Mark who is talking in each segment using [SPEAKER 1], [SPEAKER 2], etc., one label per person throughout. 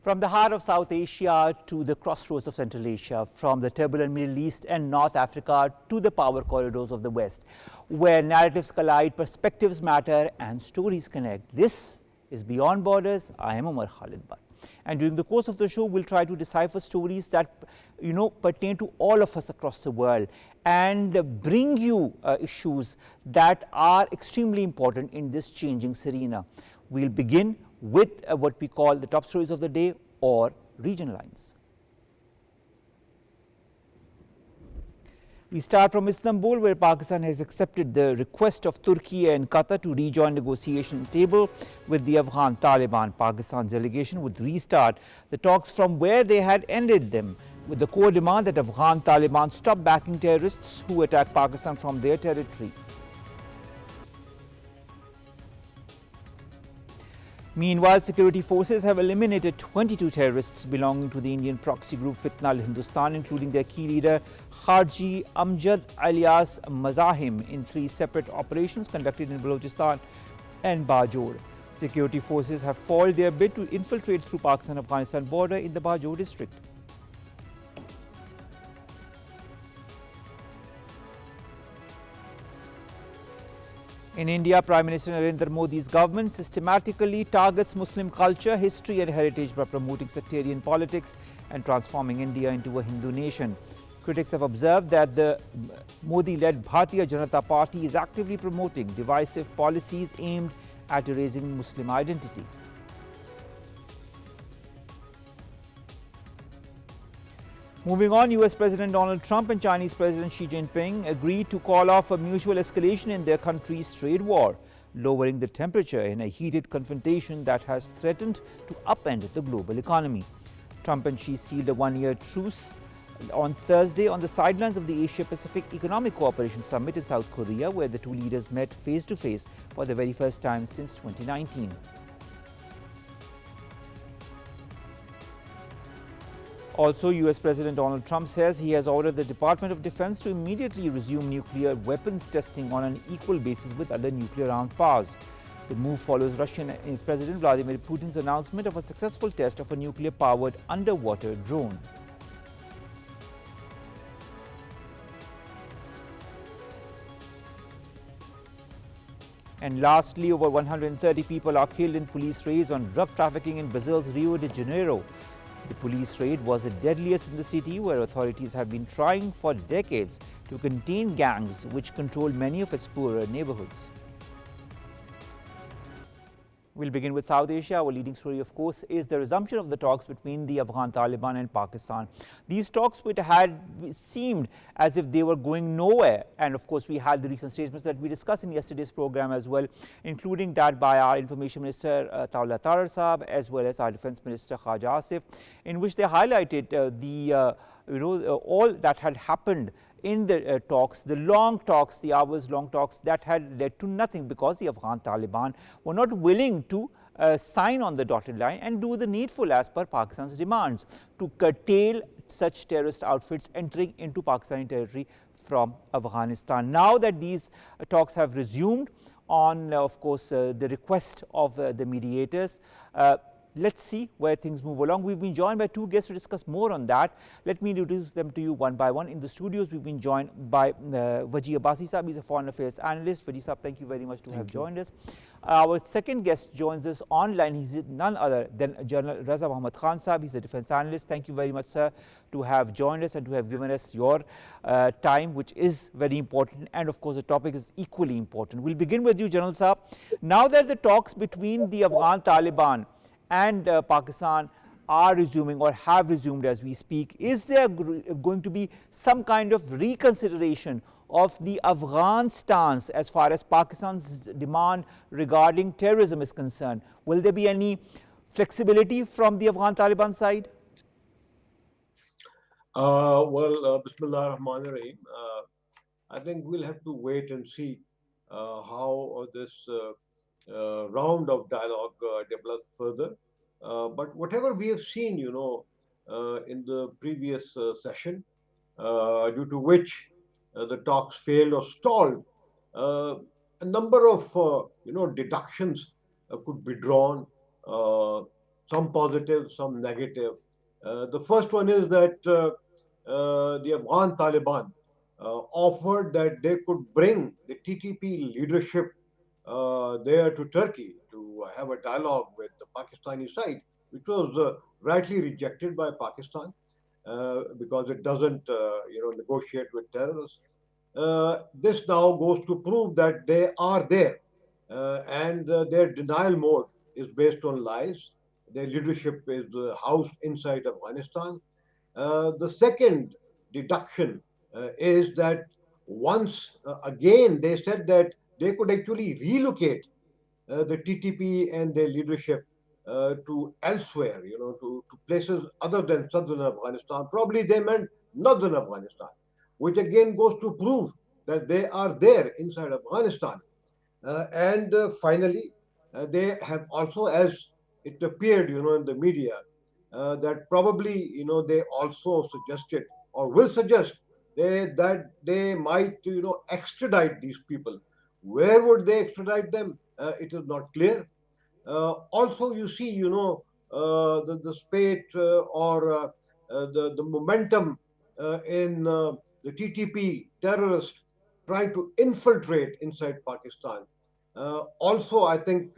[SPEAKER 1] From the heart of South Asia to the crossroads of Central Asia, from the turbulent Middle East and North Africa to the power corridors of the West, where narratives collide, perspectives matter and stories connect. This is Beyond Borders. I am Umar Khalid Butt. And during the course of the show, we'll try to decipher stories that, pertain to all of us across the world and bring you issues that are extremely important in this changing arena. We'll begin with what we call the top stories of the day or region lines. We start from Istanbul, where Pakistan has accepted the request of Turkey and Qatar to rejoin negotiation table with the Afghan Taliban. Pakistan's delegation would restart the talks from where they had ended them, with the core demand that Afghan Taliban stop backing terrorists who attack Pakistan from their territory. Meanwhile, security forces have eliminated 22 terrorists belonging to the Indian proxy group Fitnatul Hindustan, including their key leader Wajih Abbasi alias Mazahim, in 3 separate operations conducted in Balochistan and Bajour. Security forces have foiled their bid to infiltrate through Pakistan-Afghanistan border in the Bajour district. In India, Prime Minister Narendra Modi's government systematically targets Muslim culture, history and heritage by promoting sectarian politics and transforming India into a Hindu nation. Critics have observed that the Modi-led Bharatiya Janata Party is actively promoting divisive policies aimed at erasing Muslim identity. Moving on, US President Donald Trump and Chinese President Xi Jinping agreed to call off a mutual escalation in their country's trade war, lowering the temperature in a heated confrontation that has threatened to upend the global economy. Trump and Xi sealed a 1-year truce on Thursday on the sidelines of the Asia-Pacific Economic Cooperation Summit in South Korea, where the two leaders met face-to-face for the very first time since 2019. Also, US President Donald Trump says he has ordered the Department of Defense to immediately resume nuclear weapons testing on an equal basis with other nuclear-armed powers. The move follows Russian President Vladimir Putin's announcement of a successful test of a nuclear-powered underwater drone. And lastly, over 130 people are killed in police raids on drug trafficking in Brazil's Rio de Janeiro. The police raid was the deadliest in the city, where authorities have been trying for decades to contain gangs which control many of its poorer neighborhoods. We'll begin with South Asia. Our leading story, of course, is the resumption of the talks between the Afghan Taliban and Pakistan. These talks, which had seemed as if they were going nowhere, and of course we had the recent statements that we discussed in yesterday's program as well, including that by our Information Minister Taula Tarar Saab, as well as our Defence Minister Khaja Asif, in which they highlighted all that had happened in the talks, the long talks, the hours-long talks that had led to nothing, because the Afghan Taliban were not willing to sign on the dotted line and do the needful as per Pakistan's demands to curtail such terrorist outfits entering into Pakistani territory from Afghanistan. Now that these talks have resumed on, of course, the request of the mediators, let's see where things move along. We've been joined by 2 guests to discuss more on that. Let me introduce them to you one by one. In the studios, we've been joined by Wajih Abbasi Saab. He's a foreign affairs analyst. Wajih Saab, thank you very much to have joined us. Our second guest joins us online. He's none other than General Raza Khan Saab. He's a defense analyst. Thank you very much, sir, to have joined us and to have given us your time, which is very important. And of course, the topic is equally important. We'll begin with you, General Saab. Now that the talks between the Afghan Taliban and Pakistan are resuming or have resumed as we speak, is there going to be some kind of reconsideration of the Afghan stance as far as Pakistan's demand regarding terrorism is concerned? Will there be any flexibility from the Afghan Taliban side?
[SPEAKER 2] Bismillah ar-Rahman ar-Rahim. I think we'll have to wait and see how this round of dialogue develops further. But whatever we have seen, in the previous session, due to which the talks failed or stalled, a number of deductions could be drawn some positive, some negative. The first one is that the Afghan Taliban offered that they could bring the TTP leadership there to Turkey to have a dialogue with the Pakistani side, which was rightly rejected by Pakistan because it doesn't, negotiate with terrorists. This now goes to prove that they are there, and their denial mode is based on lies. Their leadership is housed inside Afghanistan. The second deduction is that once again they said that they could actually relocate the TTP and their leadership to elsewhere, to places other than southern Afghanistan. Probably they meant northern Afghanistan, which again goes to prove that they are there inside Afghanistan. And finally, they have also, as it appeared, in the media, that probably, they also suggested or will suggest that they might, extradite these people. Where would they extradite them? It is not clear. Also, you see, the spate or the momentum in the TTP terrorists trying to infiltrate inside Pakistan. Also, I think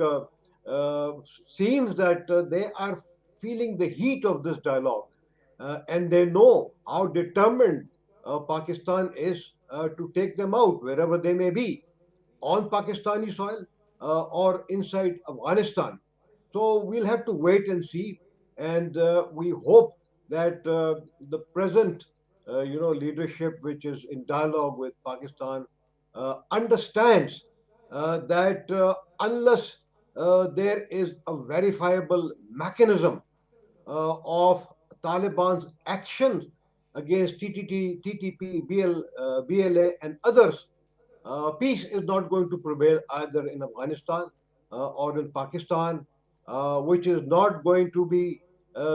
[SPEAKER 2] seems that they are feeling the heat of this dialogue, and they know how determined Pakistan is to take them out wherever they may be, on Pakistani soil or inside Afghanistan. So we'll have to wait and see, and we hope that the present, leadership, which is in dialogue with Pakistan, understands that unless there is a verifiable mechanism of Taliban's actions against TTP, BLA, and others, peace is not going to prevail either in Afghanistan or in Pakistan, which is not going to be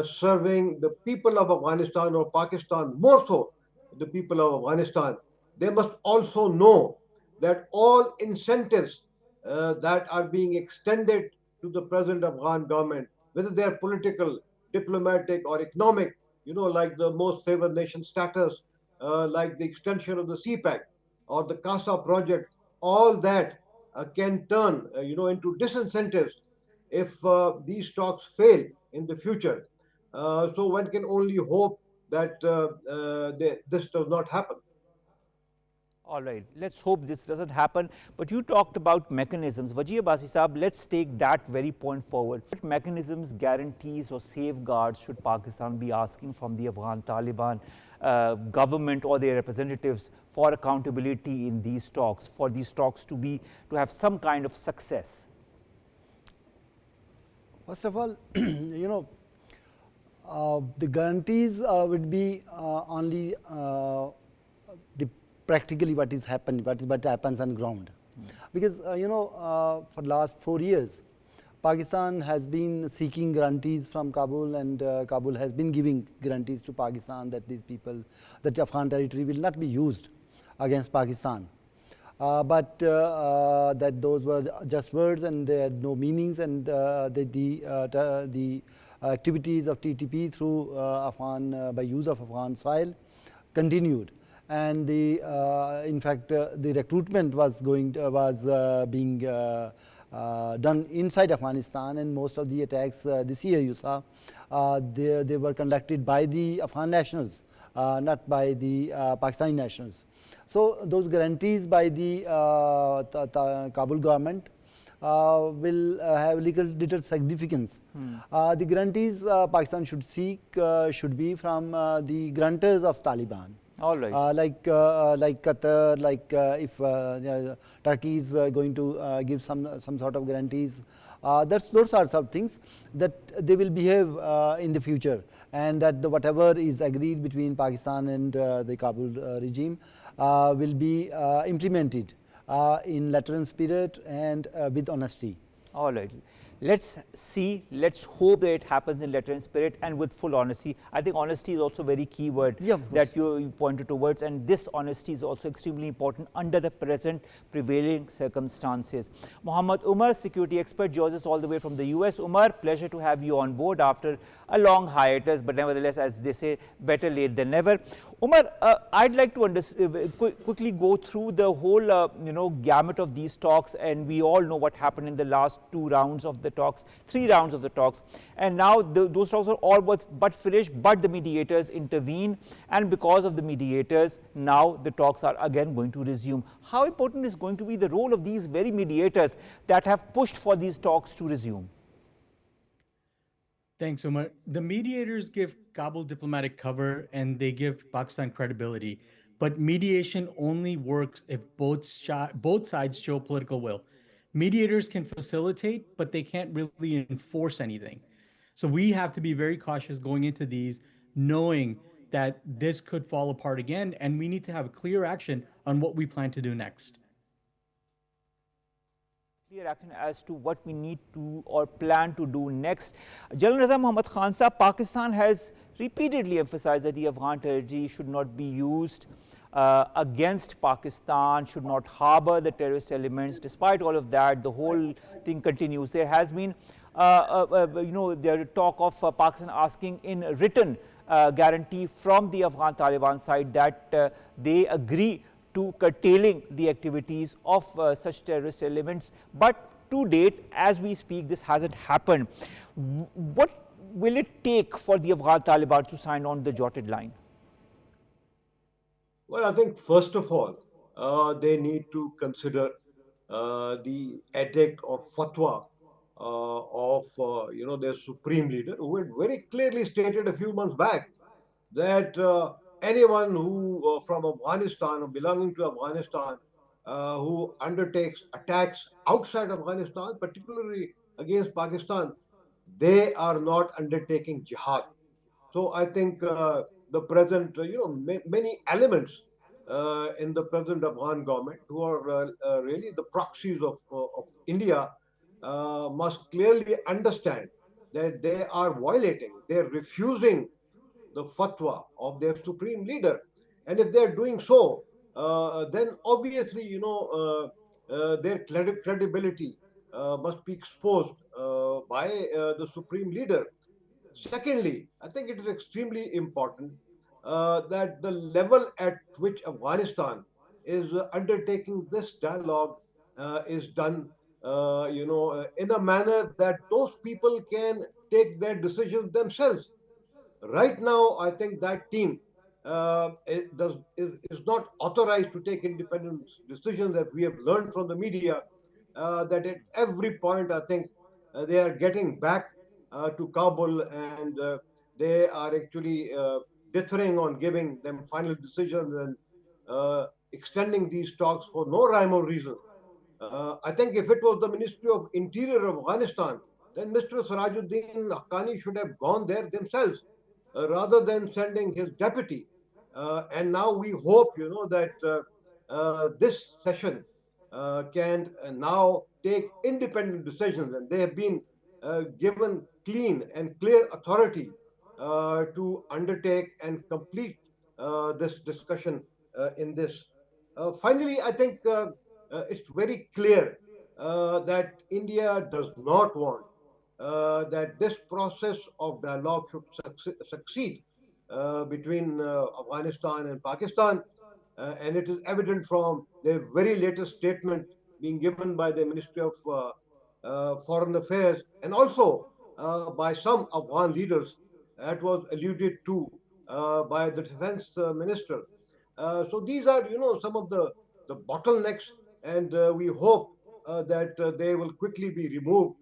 [SPEAKER 2] serving the people of Afghanistan or Pakistan, more so the people of Afghanistan. They must also know that all incentives that are being extended to the present Afghan government, whether they are political, diplomatic, or economic, like the most favored nation status, like the extension of the CPAC or the CASA project, all that can turn, into disincentives if these talks fail in the future. So one can only hope that this does not happen.
[SPEAKER 1] All right, let's hope this doesn't happen. But you talked about mechanisms. Wajih Abbasi Saab, let's take that very point forward. What mechanisms, guarantees or safeguards should Pakistan be asking from the Afghan Taliban government or their representatives for accountability in these talks, for these talks to have some kind of success?
[SPEAKER 3] First of all, the guarantees would be only the practically what is happening, what happens on ground. Because for last 4 years, Pakistan has been seeking guarantees from Kabul, and Kabul has been giving guarantees to Pakistan that these people, that Afghan territory will not be used against Pakistan. But that those were just words and they had no meanings, and the activities of TTP through by use of Afghan soil continued. And in fact, the recruitment was being done inside Afghanistan, and most of the attacks this year you saw, they were conducted by the Afghan nationals, not by the Pakistani nationals. So those guarantees by the Kabul government will have little significance. The guarantees Pakistan should seek should be from the grantors of Taliban.
[SPEAKER 1] All right.
[SPEAKER 3] Like Qatar, like if Turkey is going to give some sort of guarantees, those are some things that they will behave in the future, and that whatever is agreed between Pakistan and the Kabul regime will be implemented in letter and spirit and with honesty.
[SPEAKER 1] All right. Let's see, let's hope that it happens in letter and spirit and with full honesty. I think honesty is also a very key word that you pointed towards, and this honesty is also extremely important under the present prevailing circumstances. Muhammad Umar, security expert, joins us all the way from the US. Umar, pleasure to have you on board after a long hiatus, but nevertheless, as they say, better late than never. Umar, I'd like to quickly go through the whole gamut of these talks, and we all know what happened in the last 2 rounds of the talks, 3 rounds of the talks, and now those talks are all but finished, but the mediators intervene, and because of the mediators, now the talks are again going to resume. How important is going to be the role of these very mediators that have pushed for these talks to resume?
[SPEAKER 4] Thanks, Umar. The mediators give Kabul diplomatic cover and they give Pakistan credibility. But mediation only works if both sides show political will. Mediators can facilitate, but they can't really enforce anything. So we have to be very cautious going into these, knowing that this could fall apart again, and we need to have clear action on what we plan to do next.
[SPEAKER 1] Clear action as to what we need to or plan to do next. General Raza Muhammad Khan Sahab, Pakistan has repeatedly emphasized that the Afghan territory should not be used against Pakistan, should not harbor the terrorist elements. Despite all of that, the whole thing continues. There has been, there talk of Pakistan asking in written guarantee from the Afghan Taliban side that they agree to curtailing the activities of such terrorist elements. But to date, as we speak, this hasn't happened. What will it take for the Afghan Taliban to sign on the dotted line?
[SPEAKER 2] Well, I think first of all, they need to consider the edict or fatwa of their supreme leader, who had very clearly stated a few months back that anyone who from Afghanistan or belonging to Afghanistan who undertakes attacks outside Afghanistan, particularly against Pakistan, they are not undertaking jihad. So I think the present, many elements in the present Afghan government who are really the proxies of India must clearly understand that they are violating, they're refusing the fatwa of their supreme leader. And if they're doing so, then obviously, their credibility must be exposed by the supreme leader. Secondly, I think it is extremely important that the level at which Afghanistan is undertaking this dialogue is done, in a manner that those people can take their decisions themselves. Right now, I think that team is not authorized to take independent decisions, as we have learned from the media, that at every point, I think they are getting back to Kabul, and they are actually dithering on giving them final decisions and extending these talks for no rhyme or reason. I think if it was the Ministry of Interior of Afghanistan, then Mr. Sirajuddin Haqqani should have gone there themselves rather than sending his deputy. And now we hope, that this session can now take independent decisions, and they have been given clean and clear authority to undertake and complete this discussion in this. Finally, I think it's very clear that India does not want that this process of dialogue should succeed between Afghanistan and Pakistan. And it is evident from the very latest statement being given by the Ministry of Foreign Affairs, and also by some Afghan leaders that was alluded to by the defense minister. So these are, some of the bottlenecks, and we hope that they will quickly be removed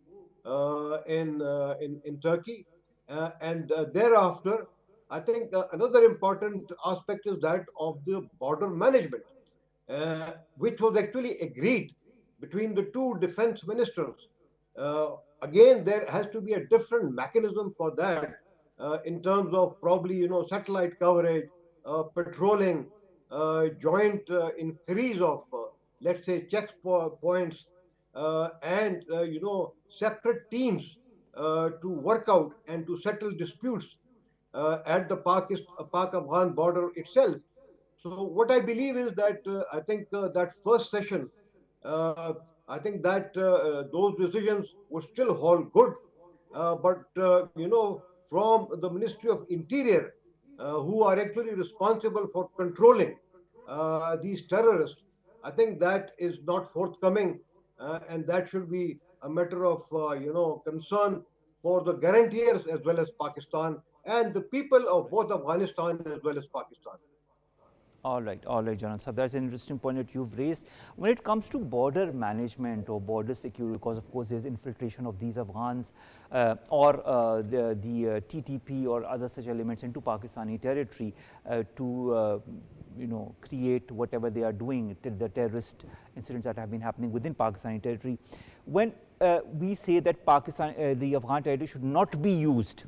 [SPEAKER 2] in Turkey. And thereafter, I think another important aspect is that of the border management, which was actually agreed between the two defense ministers. Again, there has to be a different mechanism for that in terms of probably, satellite coverage, patrolling, joint increase of, let's say, checkpoints, and separate teams to work out and to settle disputes at the Pak-Afghan border itself. So what I believe is that I think that first session, uh, I think that those decisions would still hold good, but from the Ministry of Interior, who are actually responsible for controlling these terrorists, I think that is not forthcoming, and that should be a matter of concern for the guarantors as well as Pakistan and the people of both Afghanistan as well as Pakistan.
[SPEAKER 1] All right, Janan Sahab, that's an interesting point that you've raised. When it comes to border management or border security, because of course there's infiltration of these Afghans or the TTP or other such elements into Pakistani territory to create whatever they are doing, the terrorist incidents that have been happening within Pakistani territory. When we say that the Afghan territory should not be used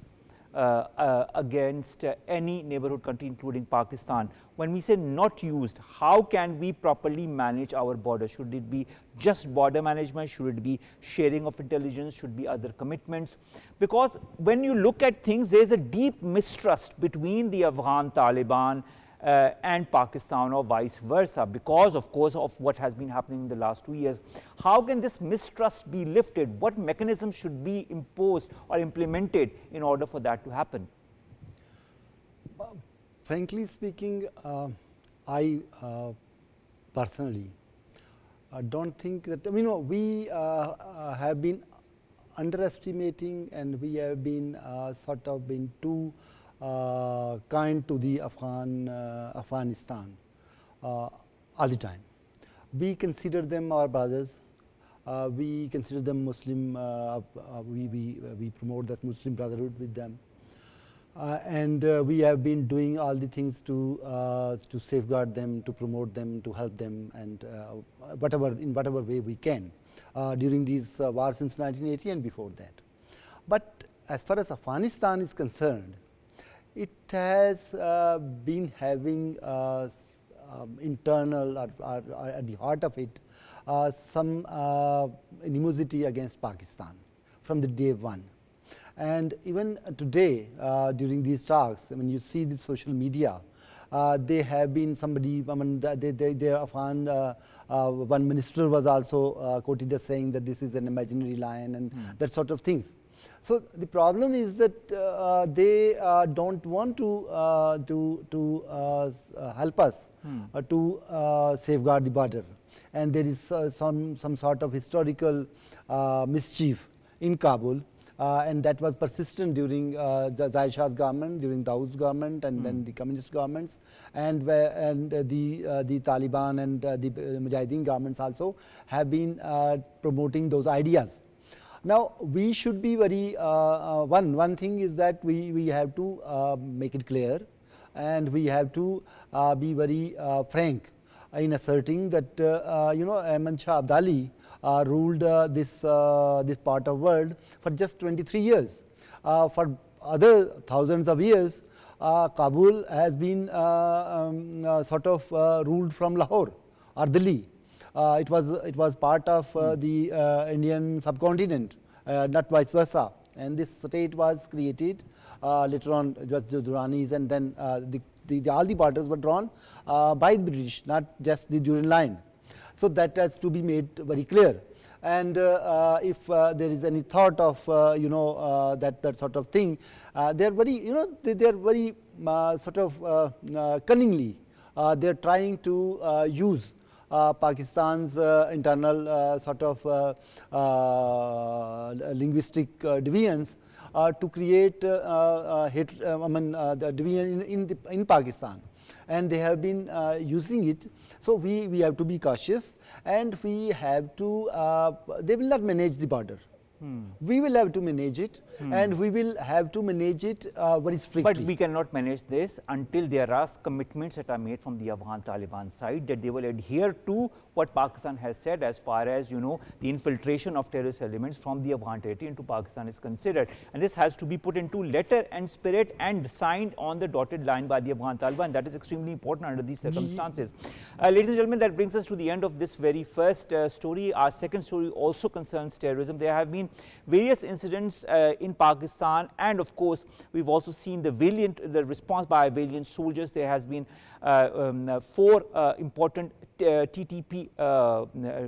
[SPEAKER 1] against any neighborhood country, including Pakistan. When we say not used, how can we properly manage our border? Should it be just border management? Should it be sharing of intelligence? Should be other commitments? Because when you look at things, there's a deep mistrust between the Afghan Taliban and Pakistan, or vice versa, because of course of what has been happening in the last 2 years. How can this mistrust be lifted? What mechanisms should be imposed or implemented in order for that to happen?
[SPEAKER 3] Frankly speaking, I personally don't think that, we have been underestimating, and we have been sort of been too kind to the Afghanistan all the time. We consider them our brothers. We consider them Muslim. We promote that Muslim brotherhood with them, and we have been doing all the things to safeguard them, to promote them, to help them, and in whatever way we can during these wars since 1980 and before that. But as far as Afghanistan is concerned, it has been having internal, or at the heart of it, some animosity against Pakistan from the day one. And even today, during these talks, when you see the social media, they have been somebody, their Afghan, one minister was also quoted as saying that this is an imaginary lion and that sort of things. So the problem is that they don't want to help us to safeguard the border, and there is some sort of historical mischief in Kabul, and that was persistent during Zahir Shah's government, during Dawood's government, and then the communist governments, and the Taliban and the Mujahideen governments also have been promoting those ideas. Now, we should be very, one thing is that we have to make it clear, and we have to be very frank in asserting that, Ahmad Shah Abdali ruled this part of world for just 23 years. For other thousands of years, Kabul has been sort of ruled from Lahore or Delhi. It was part of the Indian subcontinent, not vice versa. And this state was created later on. It was the Duranis, and then all the borders were drawn by the British, not just the Durand line. So that has to be made very clear. And if there is any thought of that sort of thing, they are very they are very sort of cunningly they are trying to use Pakistan's internal sort of linguistic deviance to create the division in Pakistan, and they have been using it. So we have to be cautious, and we have to. They will not manage the border. We will have to manage it, and we will have to manage it very strictly.
[SPEAKER 1] But we cannot manage this until there are commitments that are made from the Afghan Taliban side that they will adhere to what Pakistan has said as far as, you know, the infiltration of terrorist elements from the Afghan territory into Pakistan is considered. And this has to be put into letter and spirit and signed on the dotted line by the Afghan Taliban. That is extremely important under these circumstances. Ladies and gentlemen, that brings us to the end of this very first story. Our second story also concerns terrorism. There have been various incidents in Pakistan, and of course we've also seen the response by valiant soldiers. There has been 4 important TTP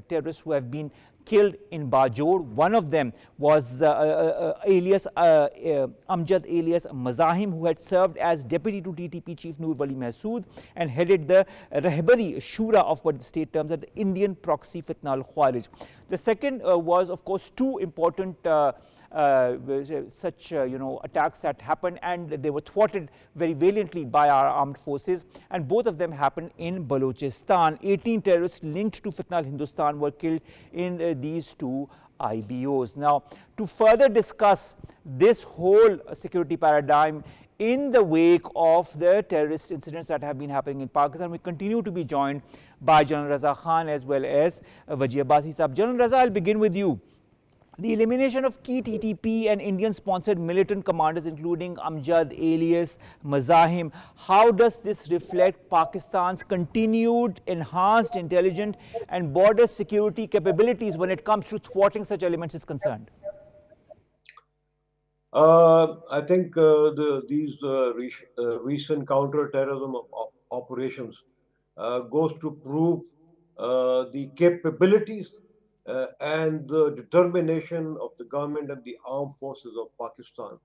[SPEAKER 1] terrorists who have been killed in Bajor. One of them was alias Amjad alias Mazahim, who had served as deputy to TTP chief Noor Wali Mahsood and headed the Rahbari Shura of what the state terms as the Indian proxy Fitna al-Khawarij. The second was, of course, 2 important such attacks that happened, and they were thwarted very valiantly by our armed forces, and both of them happened in Balochistan. 18 terrorists linked to Fitnatul Hindustan were killed in these 2 IBOs. Now, to further discuss this whole security paradigm in the wake of the terrorist incidents that have been happening in Pakistan, we continue to be joined by General Raza Khan as well as Wajih Abbasi Sahab. General Raza, I'll begin with you. The elimination of key TTP and Indian-sponsored militant commanders, including Amjad alias Mazahim, how does this reflect Pakistan's continued enhanced intelligence and border security capabilities when it comes to thwarting such elements is concerned?
[SPEAKER 2] I think these recent counter-terrorism operations goes to prove the capabilities and the determination of the government and the armed forces of Pakistan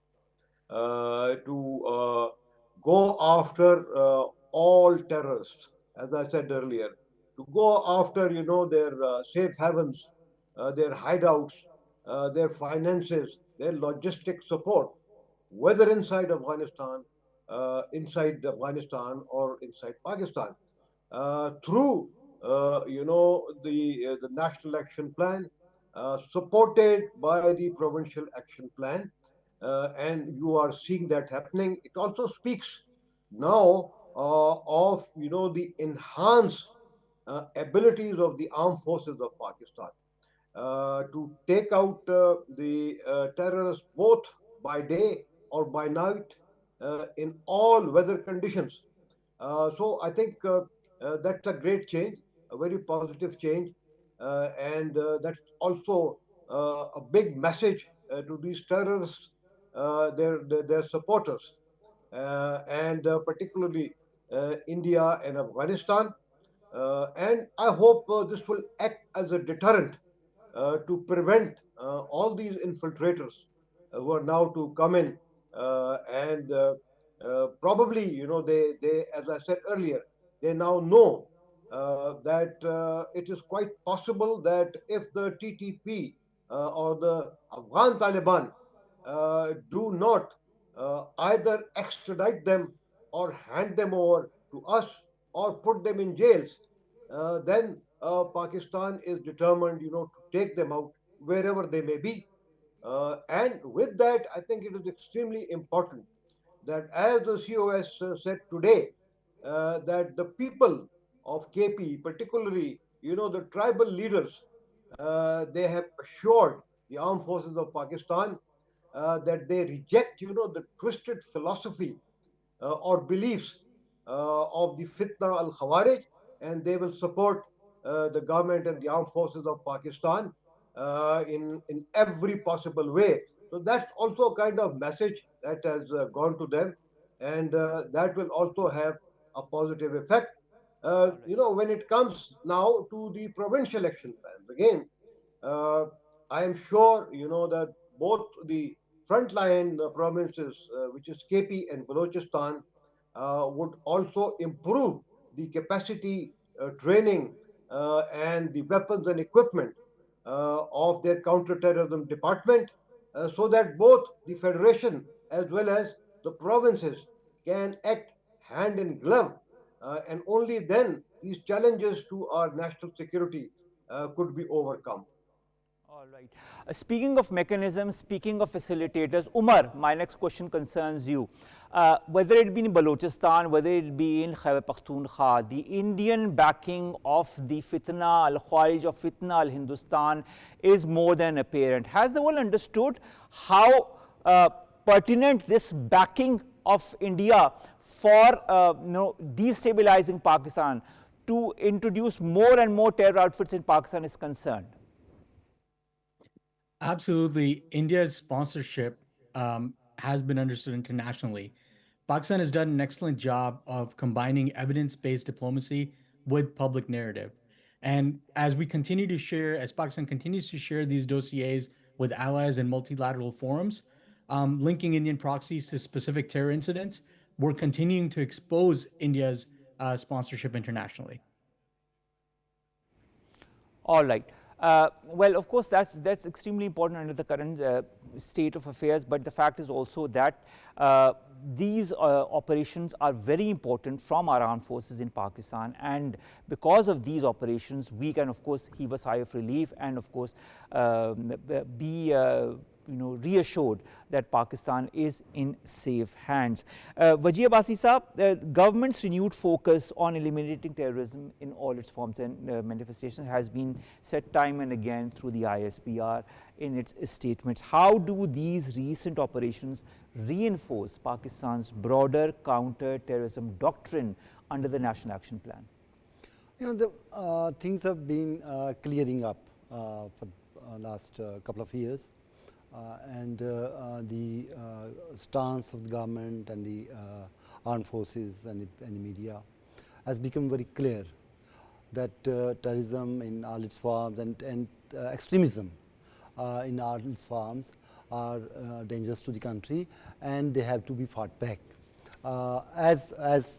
[SPEAKER 2] to go after all terrorists, as I said earlier, to go after their safe havens, their hideouts, their finances, their logistic support, whether inside Afghanistan or inside Pakistan, through the National Action Plan, supported by the Provincial Action Plan, and you are seeing that happening. It also speaks now of the enhanced abilities of the armed forces of Pakistan to take out the terrorists both by day or by night in all weather conditions. So I think that's a great change, a very positive change, and that's also a big message to these terrorists, their supporters, and particularly India and Afghanistan. And I hope this will act as a deterrent to prevent all these infiltrators who are now to come in and probably, they, as I said earlier, they now know that it is quite possible that if the TTP or the Afghan Taliban do not either extradite them or hand them over to us or put them in jails, then Pakistan is determined, to take them out wherever they may be. And with that, I think it is extremely important that, as the COS said today, that the people of KP, particularly, the tribal leaders, they have assured the armed forces of Pakistan that they reject, the twisted philosophy or beliefs of the Fitna al-Khawarij, and they will support the government and the armed forces of Pakistan in every possible way. So that's also a kind of message that has gone to them, and that will also have a positive effect. When it comes now to the provincial action plans, again, I am sure, that both the frontline provinces, which is KP and Balochistan, would also improve the capacity, training, and the weapons and equipment of their counter-terrorism department, so that both the federation as well as the provinces can act hand in glove, and only then these challenges to our national security could be overcome.
[SPEAKER 1] All right. Speaking of mechanisms, speaking of facilitators, Umar, my next question concerns you. Whether it be in Balochistan, whether it be in Khyber Pakhtunkhwa, the Indian backing of the Fitna, al-Kharij of Fitna al-Hindustan is more than apparent. Has the world understood how pertinent this backing of India for destabilizing Pakistan to introduce more and more terror outfits in Pakistan is concerned?
[SPEAKER 4] Absolutely. India's sponsorship has been understood internationally. Pakistan has done an excellent job of combining evidence based diplomacy with public narrative. And as we continue to share, as Pakistan continues to share these dossiers with allies in multilateral forums, linking Indian proxies to specific terror incidents, we're continuing to expose India's sponsorship internationally.
[SPEAKER 1] All right. Well, of course, that's extremely important under the current state of affairs. But the fact is also that these operations are very important from our armed forces in Pakistan, and because of these operations, we can, of course, heave a sigh of relief and, of course, be reassured that Pakistan is in safe hands. Wajih Abbasi Saab, the government's renewed focus on eliminating terrorism in all its forms and manifestations has been said time and again through the ISPR in its statements. How do these recent operations reinforce Pakistan's broader counter-terrorism doctrine under the National Action Plan?
[SPEAKER 3] The things have been clearing up for last couple of years. And the stance of the government and the armed forces and the media has become very clear that terrorism in all its forms and extremism in all its forms are dangerous to the country, and they have to be fought back. As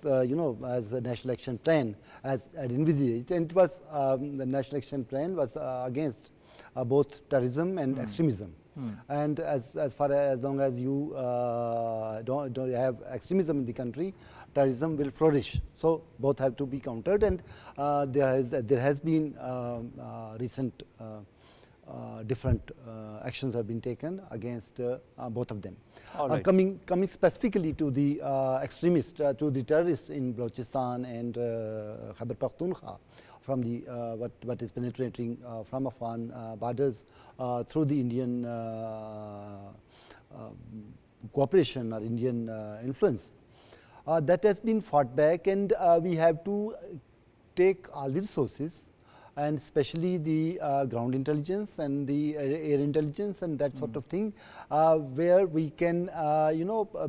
[SPEAKER 3] the National Action Plan as envisaged, and it was the National Action Plan was against both terrorism and extremism. And as long as you don't have extremism in the country, terrorism will flourish. So both have to be countered, and there has been recent different actions have been taken against both of them.
[SPEAKER 1] Right.
[SPEAKER 3] Coming specifically to the extremists, to the terrorists in Balochistan and Khyber Pakhtunkhwa, from the what is penetrating from Afghan borders through the Indian cooperation or Indian influence. That has been fought back, and we have to take all the resources, and especially the ground intelligence and the air intelligence and that sort of thing, where we can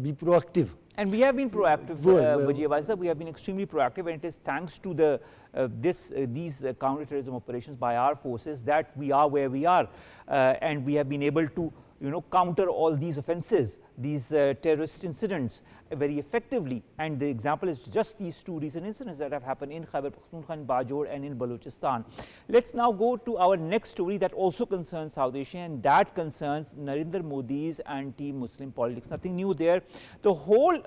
[SPEAKER 3] be proactive.
[SPEAKER 1] And we have been proactive, Wajih Abbasi. We have been extremely proactive, and it is thanks to these counterterrorism operations by our forces that we are where we are, and we have been able to counter all these offences, these terrorist incidents very effectively. And the example is just these two recent incidents that have happened in Khyber Pakhtunkhwa, in Bajor, and in Balochistan. Let's now go to our next story that also concerns South Asia, and that concerns Narendra Modi's anti-Muslim politics. Nothing new there. The whole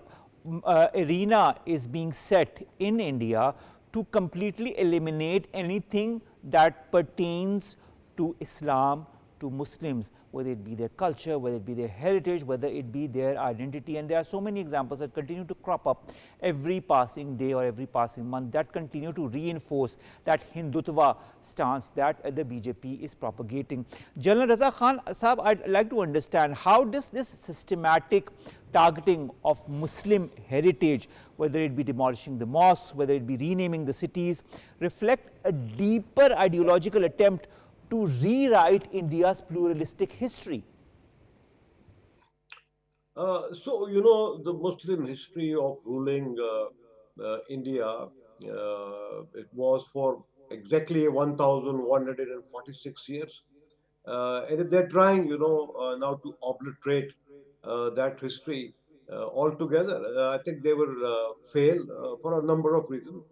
[SPEAKER 1] arena is being set in India to completely eliminate anything that pertains to Islam, to Muslims, whether it be their culture, whether it be their heritage, whether it be their identity. And there are so many examples that continue to crop up every passing day or every passing month that continue to reinforce that Hindutva stance that the BJP is propagating. General Raza Khan Saab, I'd like to understand, how does this systematic targeting of Muslim heritage, whether it be demolishing the mosques, whether it be renaming the cities, reflect a deeper ideological attempt to rewrite India's pluralistic history?
[SPEAKER 2] The Muslim history of ruling India, it was for exactly 1,146 years. And if they're trying, now to obliterate that history altogether, I think they will fail for a number of reasons.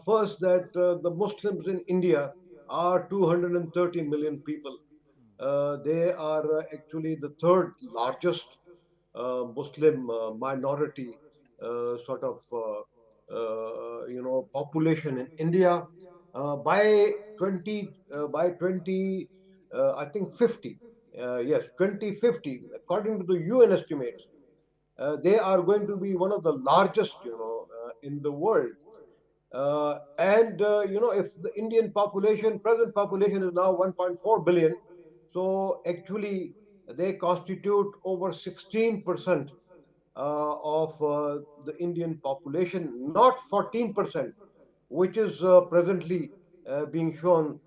[SPEAKER 2] First, that the Muslims in India are 230 million people. They are actually the third largest Muslim minority population in India. By 20 I think 50. Yes, 2050, according to the UN estimates, they are going to be one of the largest, in the world. If the Indian population, present population is now 1.4 billion, so actually they constitute over 16% of the Indian population, not 14%, which is presently being shown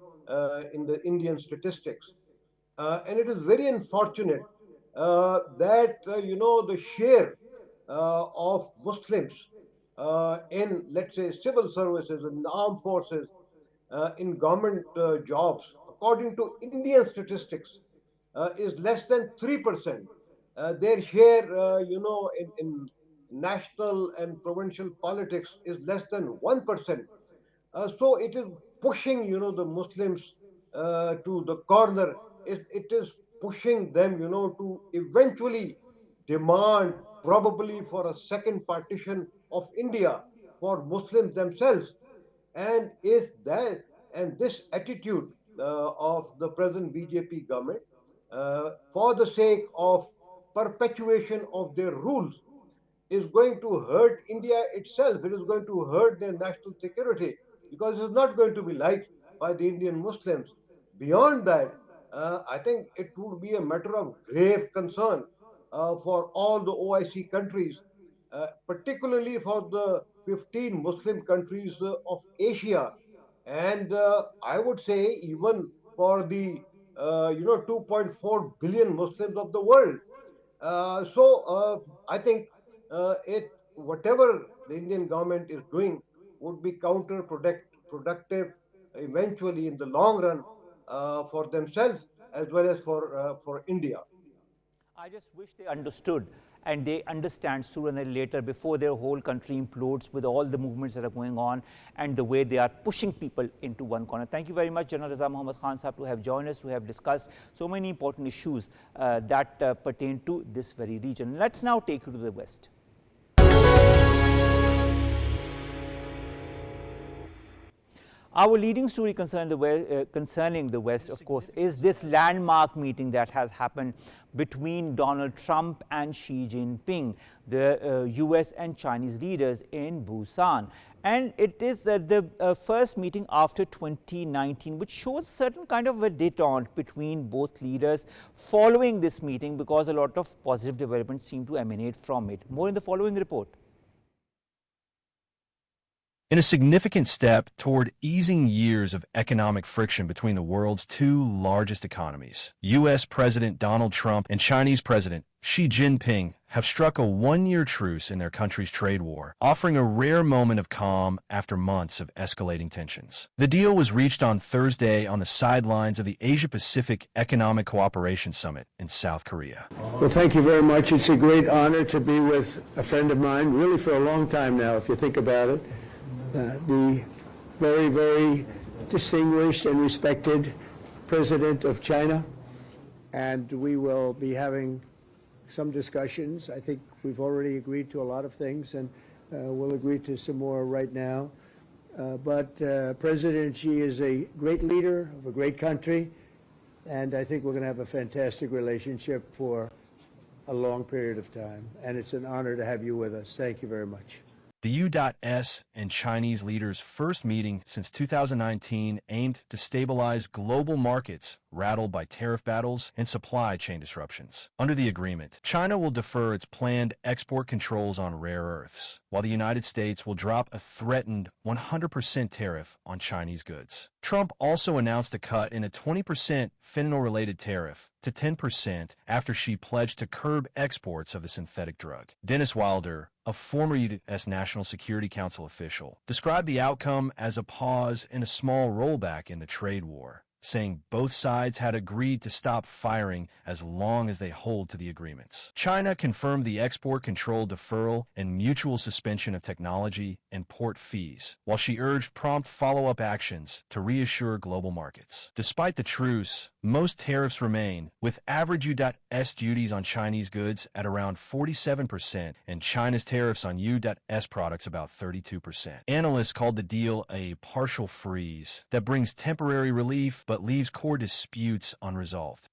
[SPEAKER 2] in the Indian statistics. And it is very unfortunate that the share of Muslims in, let's say, civil services, in the armed forces, in government jobs, according to Indian statistics, is less than 3%. Their share, in national and provincial politics is less than 1%. So it is pushing, the Muslims to the corner. It is pushing them, to eventually demand probably for a second partition of India for Muslims themselves. And is that and this attitude of the present BJP government, for the sake of perpetuation of their rules, is going to hurt India itself. It is going to hurt their national security, because it's not going to be liked by the Indian Muslims. Beyond that, I think it would be a matter of grave concern for all the OIC countries, particularly for the 15 Muslim countries of Asia, and I would say even for the 2.4 billion Muslims of the world. So I think it whatever the Indian government is doing would be counterproductive eventually in the long run, for themselves as well as for India.
[SPEAKER 1] I just wish they understood and they understand sooner or later, before their whole country implodes with all the movements that are going on and the way they are pushing people into one corner. Thank you very much, General Raza Muhammad Khan Sahab, to have joined us, to have discussed so many important issues that pertain to this very region. Let's now take you to the West. Our leading story concerning the West, of course, is this landmark meeting that has happened between Donald Trump and Xi Jinping, the US and Chinese leaders in Busan. And it is the first meeting after 2019, which shows certain kind of a detente between both leaders following this meeting, because a lot of positive developments seem to emanate from it. More in the following report.
[SPEAKER 5] In a significant step toward easing years of economic friction between the world's two largest economies, U.S. President Donald Trump and Chinese President Xi Jinping have struck a one-year truce in their country's trade war, offering a rare moment of calm after months of escalating tensions. The deal was reached on Thursday on the sidelines of the Asia-Pacific Economic Cooperation Summit in South Korea.
[SPEAKER 6] Well, thank you very much. It's a great honor to be with a friend of mine, really for a long time now, if you think about it. The very, very distinguished and respected President of China, and we will be having some discussions. I think we've already agreed to a lot of things, and we'll agree to some more right now. But President Xi is a great leader of a great country, and I think we're going to have a fantastic relationship for a long period of time, and it's an honor to have you with us. Thank you very much.
[SPEAKER 5] The U.S. and Chinese leaders' first meeting since 2019 aimed to stabilize global markets rattled by tariff battles and supply chain disruptions. Under the agreement, China will defer its planned export controls on rare earths, while the United States will drop a threatened 100% tariff on Chinese goods. Trump also announced a cut in a 20% fentanyl-related tariff to 10% after Xi pledged to curb exports of the synthetic drug. Dennis Wilder, a former U.S. National Security Council official, described the outcome as a pause and a small rollback in the trade war, saying both sides had agreed to stop firing as long as they hold to the agreements. China confirmed the export control deferral and mutual suspension of technology and port fees, while she urged prompt follow-up actions to reassure global markets. Despite the truce, most tariffs remain, with average U.S. duties on Chinese goods at around 47% and China's tariffs on U.S. products about 32%. Analysts called the deal a partial freeze that brings temporary relief but leaves core disputes unresolved.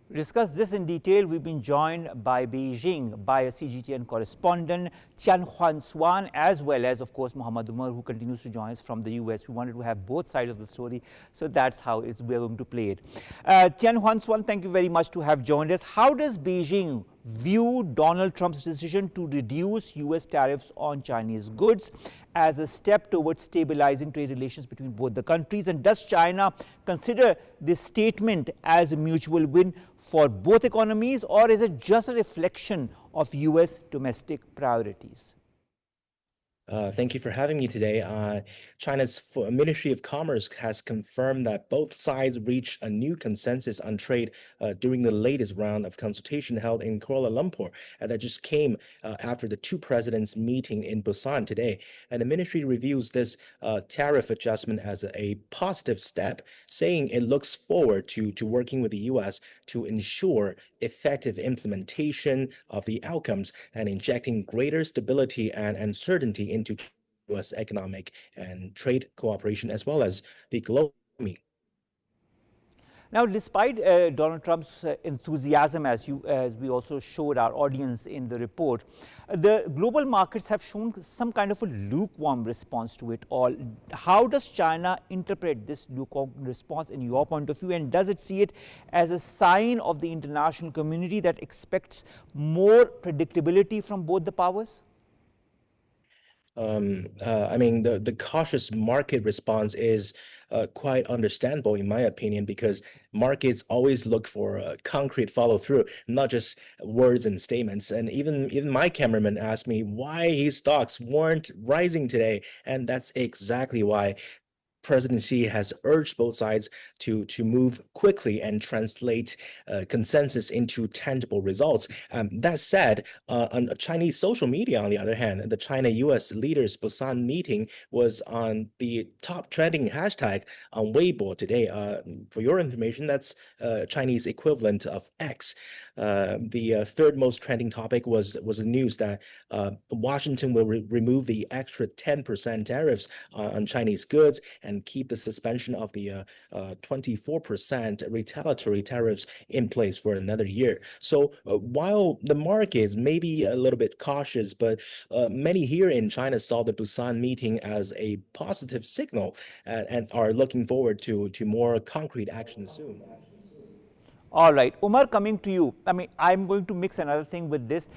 [SPEAKER 1] To discuss this in detail, we've been joined by Beijing by a CGTN correspondent, Tianyuan, as well as, of course, Muhammad Umar, who continues to join us from the US. We wanted to have both sides of the story, so that's how we're going to play it. Tianyuan, thank you very much to have joined us. How does Beijing view Donald Trump's decision to reduce US tariffs on Chinese goods as a step towards stabilizing trade relations between both the countries? And does China consider this statement as a mutual win for both economies, or is it just a reflection of US domestic priorities?
[SPEAKER 7] Thank you for having me today. China's Ministry of Commerce has confirmed that both sides reached a new consensus on trade during the latest round of consultation held in Kuala Lumpur. That just came after the two presidents' meeting in Busan today. And the ministry reviews this tariff adjustment as a positive step, saying it looks forward to working with the U.S. to ensure effective implementation of the outcomes and injecting greater stability and certainty into U.S. economic and trade cooperation, as well as the global economy.
[SPEAKER 1] Now, despite Donald Trump's enthusiasm, as we also showed our audience in the report, the global markets have shown some kind of a lukewarm response to it all. How does China interpret this lukewarm response in your point of view, and does it see it as a sign of the international community that expects more predictability from both the powers?
[SPEAKER 7] I mean, the cautious market response is quite understandable, in my opinion, because markets always look for a concrete follow through, not just words and statements. And even my cameraman asked me why his stocks weren't rising today, and that's exactly why President Xi has urged both sides to move quickly and translate consensus into tangible results. That said, on Chinese social media, on the other hand, the China-US leaders Busan meeting was on the top trending hashtag on Weibo today. For your information, that's Chinese equivalent of X. The third most trending topic was the news that Washington will remove the extra 10% tariffs on Chinese goods and keep the suspension of the 24% retaliatory tariffs in place for another year. So while the markets may be a little bit cautious, but many here in China saw the Busan meeting as a positive signal and are looking forward to more concrete action soon.
[SPEAKER 1] All right, Umar, coming to you. I mean, I'm going to mix another thing with this.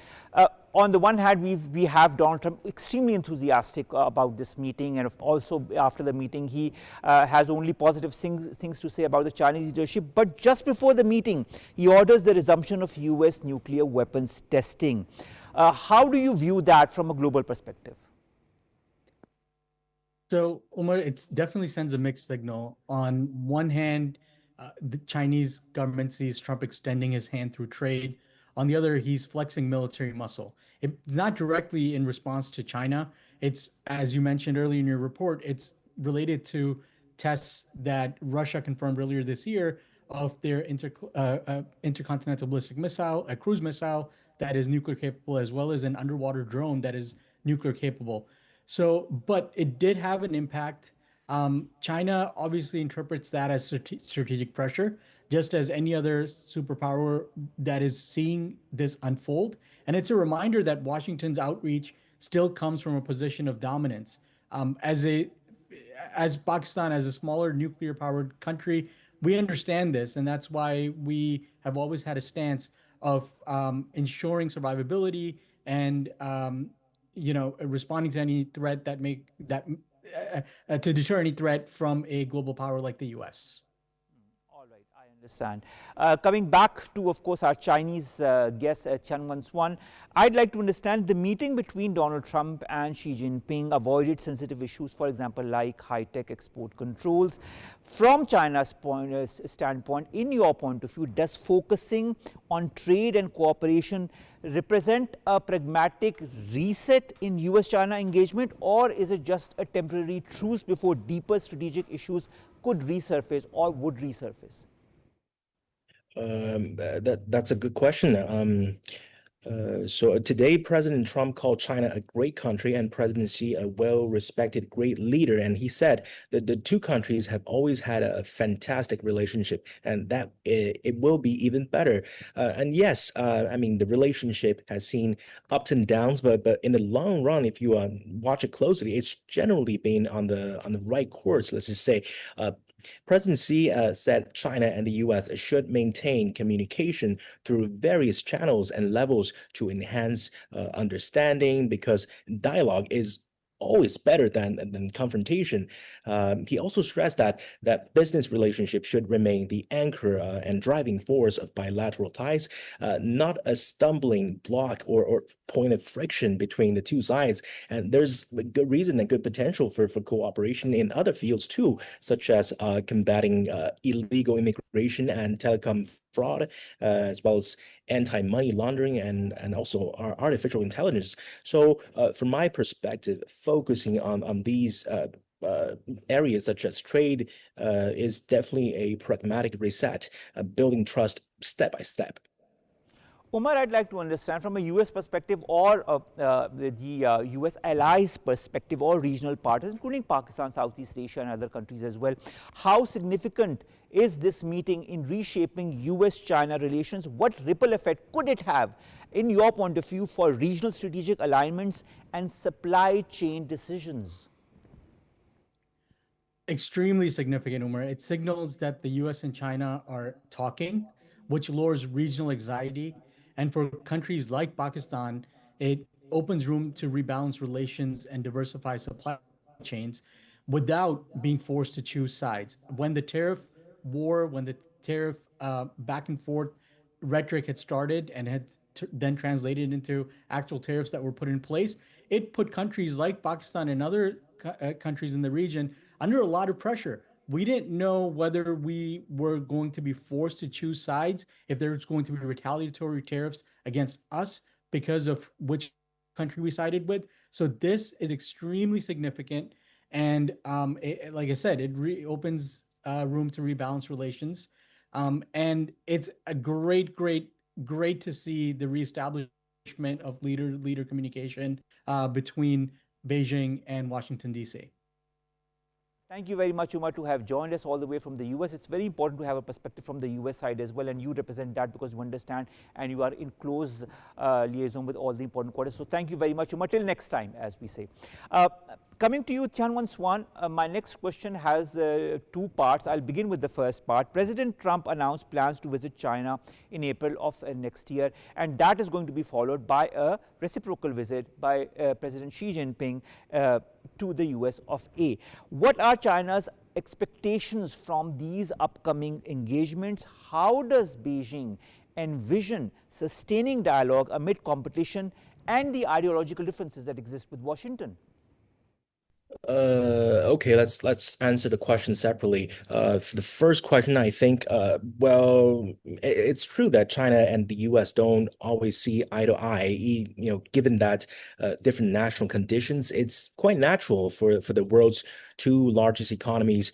[SPEAKER 1] On the one hand, we have Donald Trump extremely enthusiastic about this meeting, and also after the meeting, he has only positive things to say about the Chinese leadership. But just before the meeting, he orders the resumption of US nuclear weapons testing. How do you view that from a global perspective?
[SPEAKER 4] So, Umar, it definitely sends a mixed signal. On one hand, the Chinese government sees Trump extending his hand through trade. On the other, he's flexing military muscle. It's not directly in response to China. It's, as you mentioned earlier in your report, it's related to tests that Russia confirmed earlier this year of their intercontinental ballistic missile, a cruise missile that is nuclear capable, as well as an underwater drone that is nuclear capable. So, but it did have an impact. China obviously interprets that as strategic pressure, just as any other superpower that is seeing this unfold. And it's a reminder that Washington's outreach still comes from a position of dominance. As Pakistan, as a smaller nuclear-powered country, we understand this, and that's why we have always had a stance of ensuring survivability and responding to any threat to deter any threat from a global power like the U.S.
[SPEAKER 1] All right, I understand. Coming back to, of course, our Chinese guest, Tianyuan, I'd like to understand the meeting between Donald Trump and Xi Jinping avoided sensitive issues, for example, like high-tech export controls. From China's standpoint, in your point of view, does focusing on trade and cooperation represent a pragmatic reset in US-China engagement, or is it just a temporary truce before deeper strategic issues could resurface or would resurface?
[SPEAKER 7] That's a good question. So today, President Trump called China a great country and President Xi a well-respected great leader. And he said that the two countries have always had a fantastic relationship and that it will be even better. And yes, I mean, the relationship has seen ups and downs, but in the long run, if you watch it closely, it's generally been on the right course, let's just say. President Xi said China and the US should maintain communication through various channels and levels to enhance understanding because dialogue is always better than confrontation. He also stressed that business relationships should remain the anchor and driving force of bilateral ties, not a stumbling block or point of friction between the two sides. And there's good reason and good potential for cooperation in other fields too, such as combating illegal immigration and telecom fraud, as well as anti-money laundering and also our artificial intelligence. So from my perspective, focusing on these areas such as trade is definitely a pragmatic reset, building trust step by step.
[SPEAKER 1] Umar, I'd like to understand from a US perspective or the US allies perspective or regional partners, including Pakistan, Southeast Asia and other countries as well, how significant is this meeting in reshaping US-China relations? What ripple effect could it have, in your point of view, for regional strategic alignments and supply chain decisions?
[SPEAKER 4] Extremely significant, Umar. It signals that the US and China are talking, which lowers regional anxiety. And for countries like Pakistan, it opens room to rebalance relations and diversify supply chains without being forced to choose sides. When the tariff war, when the tariff back and forth rhetoric had started and had then translated into actual tariffs that were put in place, it put countries like Pakistan and other countries in the region under a lot of pressure. We didn't know whether we were going to be forced to choose sides, if there's going to be retaliatory tariffs against us because of which country we sided with. So this is extremely significant. And like I said, it opens room to rebalance relations. And it's a great to see the reestablishment of leader communication between Beijing and Washington, D.C.
[SPEAKER 1] Thank you very much, Umar, to have joined us all the way from the US. It's very important to have a perspective from the US side as well, and you represent that because you understand and you are in close liaison with all the important quarters. So thank you very much, Umar. Till next time, as we say. Coming to you, Tianyuan Swan, my next question has two parts. I'll begin with the first part. President Trump announced plans to visit China in April of next year, and that is going to be followed by a reciprocal visit by President Xi Jinping to the US of A. What are China's expectations from these upcoming engagements? How does Beijing envision sustaining dialogue amid competition and the ideological differences that exist with Washington?
[SPEAKER 7] Okay, let's answer the question separately. For the first question, I think, well, it's true that China and the US don't always see eye to eye. Given that different national conditions, it's quite natural for the world's two largest economies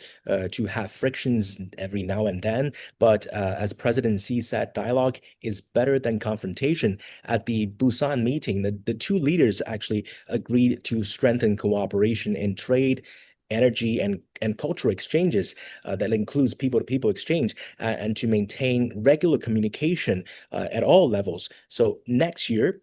[SPEAKER 7] to have frictions every now and then. But as President Xi said, dialogue is better than confrontation. At the Busan meeting, the two leaders actually agreed to strengthen cooperation in trade, energy, and cultural exchanges that includes people-to-people exchange and to maintain regular communication at all levels. So next year,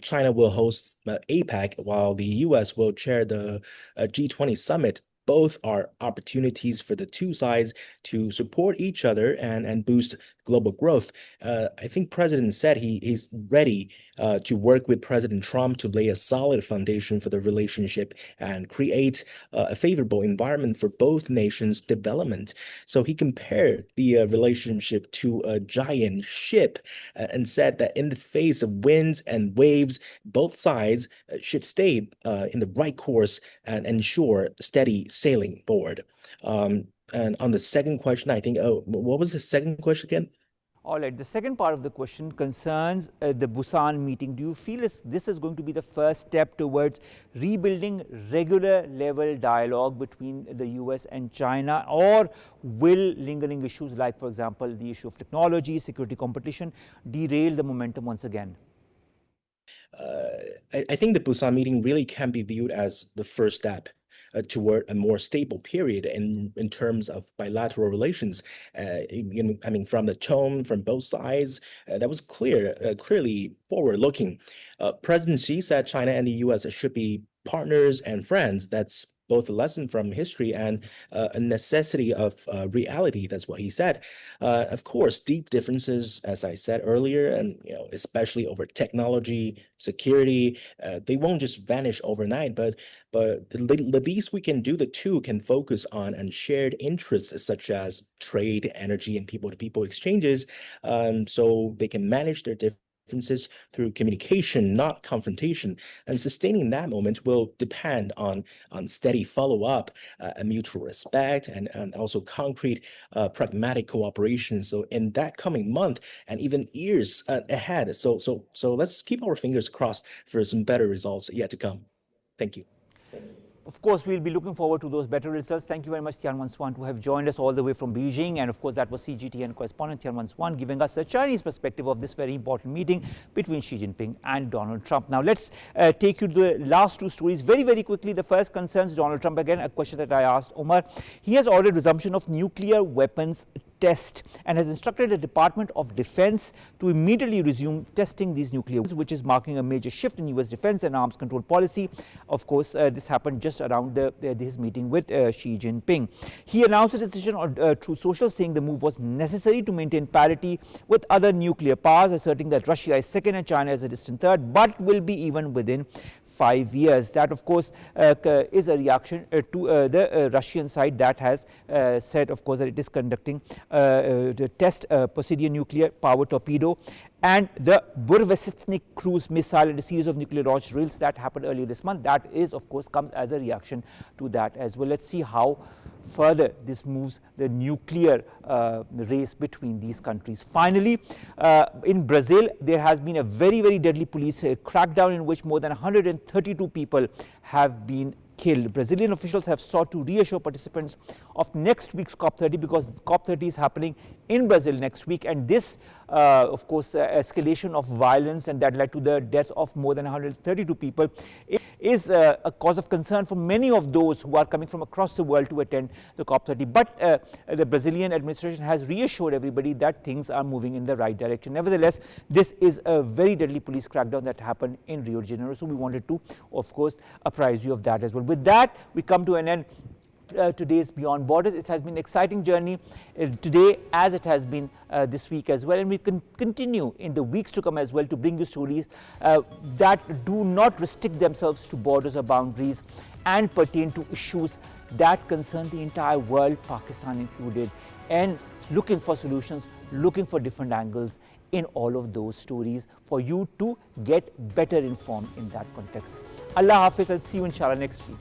[SPEAKER 7] China will host APEC while the US will chair the G20 summit. Both are opportunities for the two sides to support each other and boost global growth. I think President said he's ready to work with President Trump to lay a solid foundation for the relationship and create a favorable environment for both nations' development. So he compared the relationship to a giant ship and said that in the face of winds and waves, both sides should stay in the right course and ensure steady sailing forward. And on the second question, I think, what was the second question again?
[SPEAKER 1] All right, the second part of the question concerns the Busan meeting. Do you feel this is going to be the first step towards rebuilding regular level dialogue between the US and China, or will lingering issues like, for example, the issue of technology, security competition, derail the momentum once again?
[SPEAKER 7] I think the Busan meeting really can be viewed as the first step toward a more stable period in terms of bilateral relations. I mean, from the tone from both sides, that was clearly forward-looking. President Xi said China and the U.S. should be partners and friends. That's both a lesson from history and a necessity of reality. That's what he said. Of course, deep differences, as I said earlier, and especially over technology, security, they won't just vanish overnight. But the least we can do, the two can focus on shared interests such as trade, energy, and people-to-people exchanges, so they can manage their differences through communication, not confrontation. And sustaining that moment will depend on steady follow-up, a mutual respect, and also concrete pragmatic cooperation. So in that coming month and even years ahead, so let's keep our fingers crossed for some better results yet to come. Thank you.
[SPEAKER 1] Of course, we'll be looking forward to those better results. Thank you very much, Tianyuan Swan, to have joined us all the way from Beijing. And of course, that was CGTN correspondent Tianyuan Swan giving us the Chinese perspective of this very important meeting between Xi Jinping and Donald Trump. Now, let's take you to the last two stories very, very quickly. The first concerns Donald Trump. Again, a question that I asked Umar. He has ordered resumption of nuclear weapons test and has instructed the Department of Defense to immediately resume testing these nuclear weapons, which is marking a major shift in U.S. defense and arms control policy. Of course, this happened just around his meeting with Xi Jinping. He announced a decision through social, saying the move was necessary to maintain parity with other nuclear powers, asserting that Russia is second and China is a distant third, but will be even within 5 years. That, of course, is a reaction to the Russian side that has said, of course, that it is conducting the test Poseidon nuclear power torpedo and the Burevestnik cruise missile and a series of nuclear launch drills that happened earlier this month. That is, of course, comes as a reaction to that as well. Let's see how further this moves the nuclear race between these countries. Finally, in Brazil, there has been a very, very deadly police crackdown in which more than 132 people have been killed. Brazilian officials have sought to reassure participants of next week's COP30, because COP30 is happening in Brazil next week, and this of course escalation of violence and that led to the death of more than 132 people is a cause of concern for many of those who are coming from across the world to attend the COP30. But the Brazilian administration has reassured everybody that things are moving in the right direction. Nevertheless, this is a very deadly police crackdown that happened in Rio de Janeiro, so we wanted to, of course, apprise you of that as well. With that, we come to an end today's Beyond Borders. It has been an exciting journey today, as it has been this week as well, and we can continue in the weeks to come as well to bring you stories that do not restrict themselves to borders or boundaries and pertain to issues that concern the entire world, Pakistan included, and looking for solutions, looking for different angles in all of those stories for you to get better informed in that context. Allah Hafiz, and see you inshallah next week.